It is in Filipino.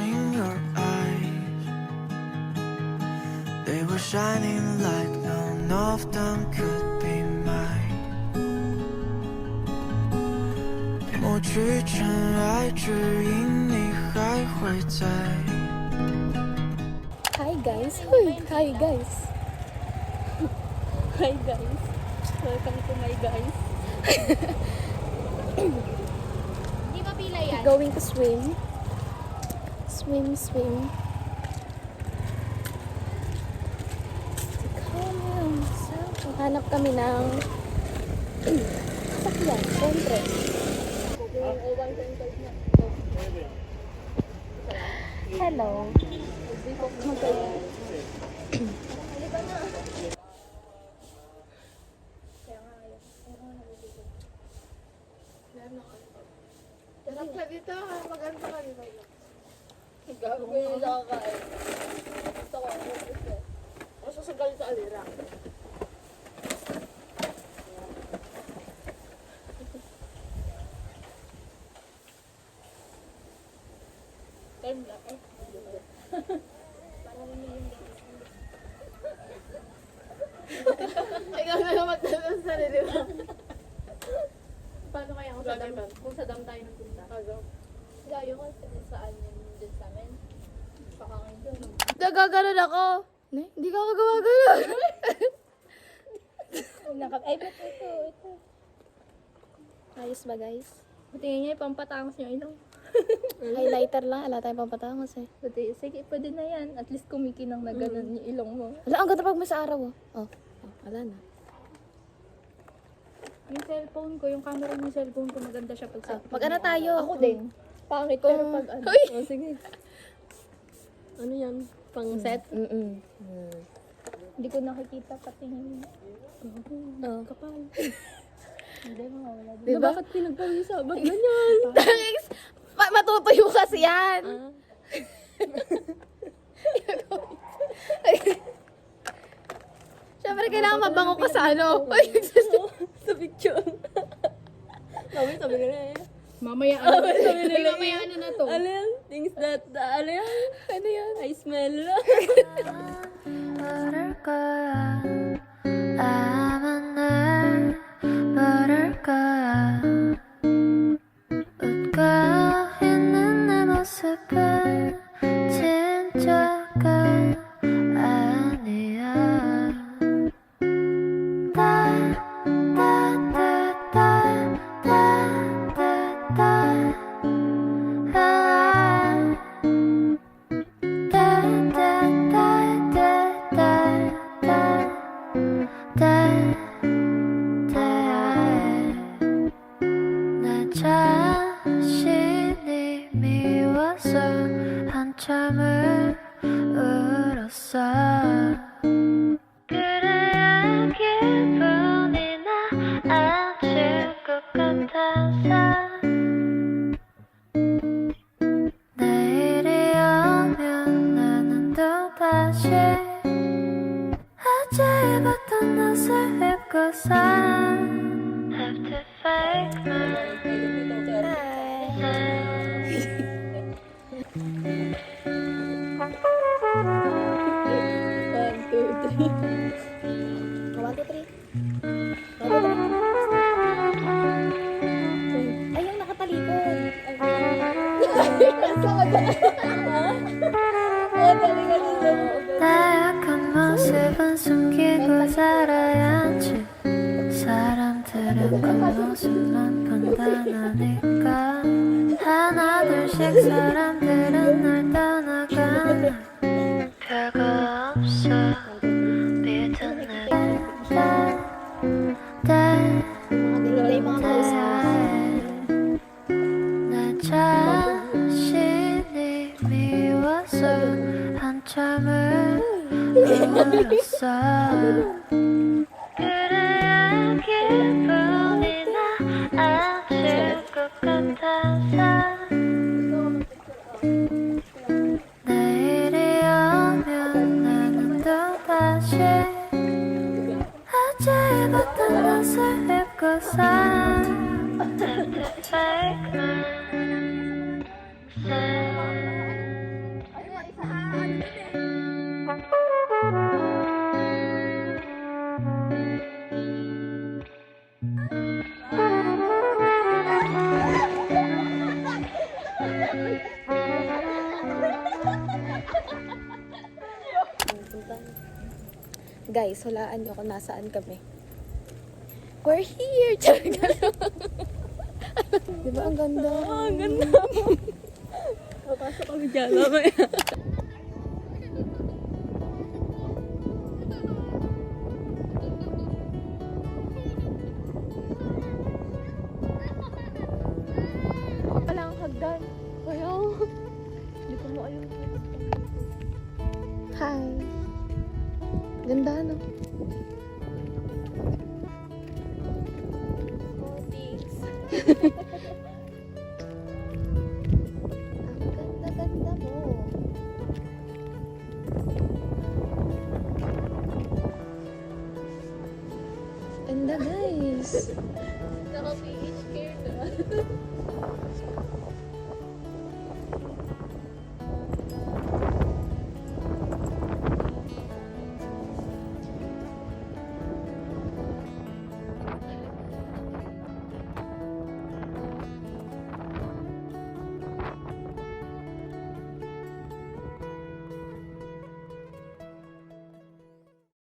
in your eyes. They were shining like none of them could be mine. 默剧尘埃，只因你还会在。Hi guys! Hoy! Hi guys! Hi guys! Welcome to my guys. Di ba pila yan? Going to swim. Swim. Hanap kami ng sasakyan, syempre. Hello. Sarap ka dito, maganda ka dito. Gagawin na ako kain. Gusto ko, gusto. Masusagal sa alira. Time lang eh. Parang yung ikaw na lang magtanong sa sarili mo. Paano kaya kung sa dam tayo nagpunta? Layo ko saan yun din sa amin. Pakangin doon. Nagaganon ako. Hindi ka gagawa-ganon. Ay, ba't ito. Ayos ba guys? Tingin niya, pampatangos niyo ilong. Highlighter lang. Wala tayong pampatangos eh. Sige, pwede na yan. At least kumikinang na ganun yung ilong mo. Wala, ang ganda pag may sa araw oh. Wala na. Yung cellphone ko, yung camera ng cellphone ko, maganda siya pag selfie. Mag-ano tayo? Ako din. Pangit pero pag ano. Uy! Oh, sige. Ano yan? Pang set? Hindi ko nakikita patingin. Kapal. Hindi, mawala din. Diba? Bakit pinagpawisa? Ba't ganyan? Matutuyo kasi yan. Siyempre, kailangan mabango ka sa ano. Sa picture. Sabi nila eh. Mamaya ano? Mamaya ano na to? Ano yan? Things that, ano yan? Ano yan? I smell. 모를 거야 아마 날 모를 거야 웃고 있는 내 모습은 진짜가 아니야 내 자신이 미워서 한참을 울었어 그래야 기분이 나아질 것 같아서 내일이 오면 나는 또다시 어제 입었던 옷을 입고서 have to fake Ay, yung nakatalikod. 나약한 모습은 숨기고 살아야지 사람들은 그 모습만 판단하니까 하나둘씩 사람들은 날 떠나가 별거 없어 믿은 내 자신이 미워서 한참을 울었어 그래야 기분이 나아질 것 같아서 내일이 오면 나는 또다시 어제 입었던 옷을 입고서 have to fake myself Guys, hulaan nyo kung nasaan kami. We're here! Di ba ang ganda? Ang ganda. Papasok kami dyan. Mamaya. Wala ang hagdan. Kaya, hindi ko mo ayaw. Hi. Ganda, no? Oh, thanks. Ang ganda-ganda mo. Ganda, guys. Naka-PH care na.